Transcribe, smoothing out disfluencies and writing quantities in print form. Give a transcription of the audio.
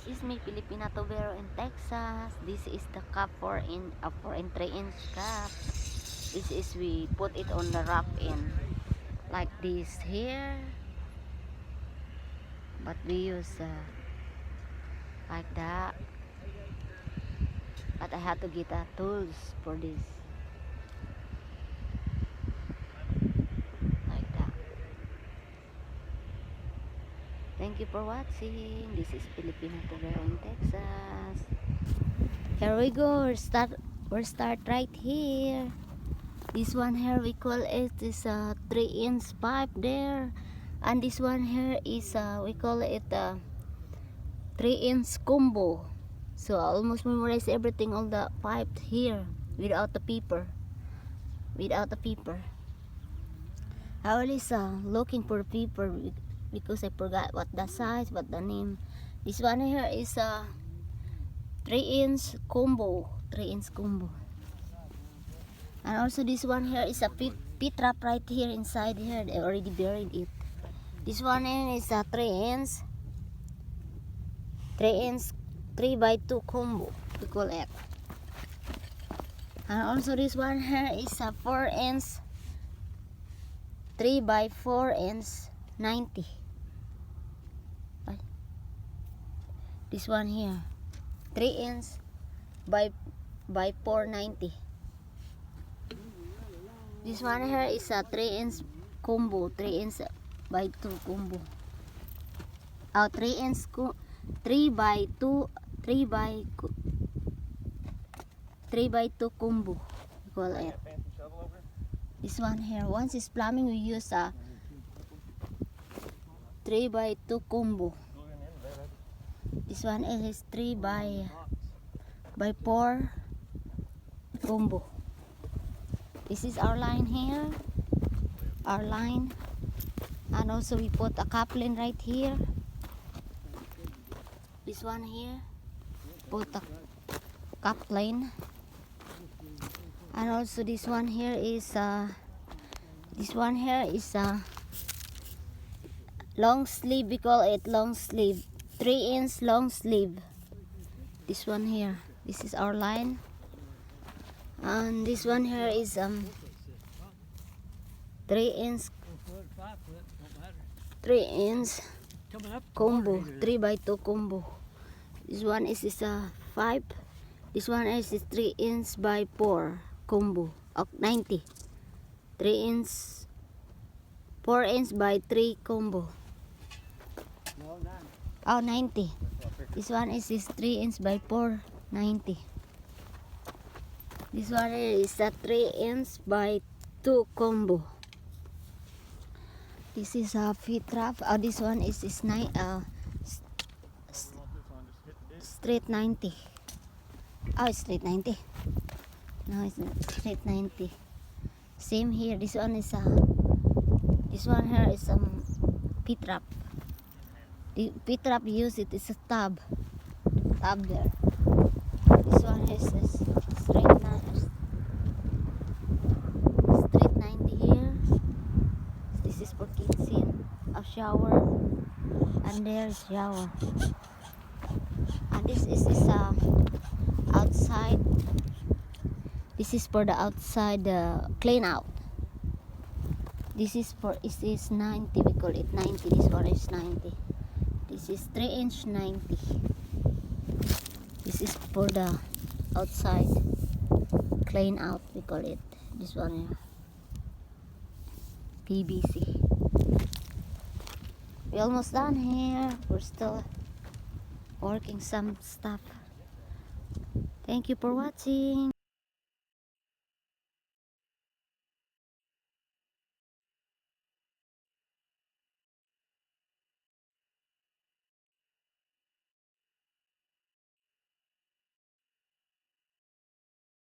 This is me, Filipina Tobero in Texas. This is the cup 4 and 3-inch cup. This is we put it on the wrap in like this here, but we use like that. But I had to get tools for this. Like that. Thank you for watching. This is Filipina Tobero in Texas. Here we go. We'll start right here. This one here we call it is a 3-inch pipe there, and this one here is we call it a 3-inch combo. So I almost memorize everything, all the pipe here without the paper. I always looking for paper because I forgot what the size, what the name. This one here is a 3-inch combo. And also this one here is a pit trap right here inside here. They already buried it. This one is a 3-inch 3x2 combo, we call it. And also this one here is a 4-inch 3x4 90. This one here 3-inch by 490. This one here is a 3-inch combo, 3-inch by 2 combo. 3x2 combo, we call it. This one here, once it's plumbing, we use a 3x2 combo. This one is 3x4 combo. This is our line here, and also we put a coupling right here. This one here, put a coupling, and also this one here is long sleeve, we call it long sleeve, 3-inch long sleeve. This one here, this is our line. And this one here is 3-inch combo, 3x2 combo. This one is a 5. This one is 3-inch by 4 combo of 90. 3-inch 4-inch by 3 combo. Oh, 90. This one is 3-inch by 4 90. This one is a 3-inch by 2 combo. This is a feet trap. Oh, this one is straight 90. Oh, it's straight 90. No, it's not straight 90. Same here. This one is this one here is feet trap. The feet trap use it is a tab there. This one is straight 90 here. This is for kitchen, a shower, and there is shower. And this is outside. This is for the outside clean out. This is 90. We call it 90. This one is 90. This is 3-inch 90. This is for the outside clean out, we call it. This one here, PVC. We almost done here. We're still working some stuff. Thank you for watching.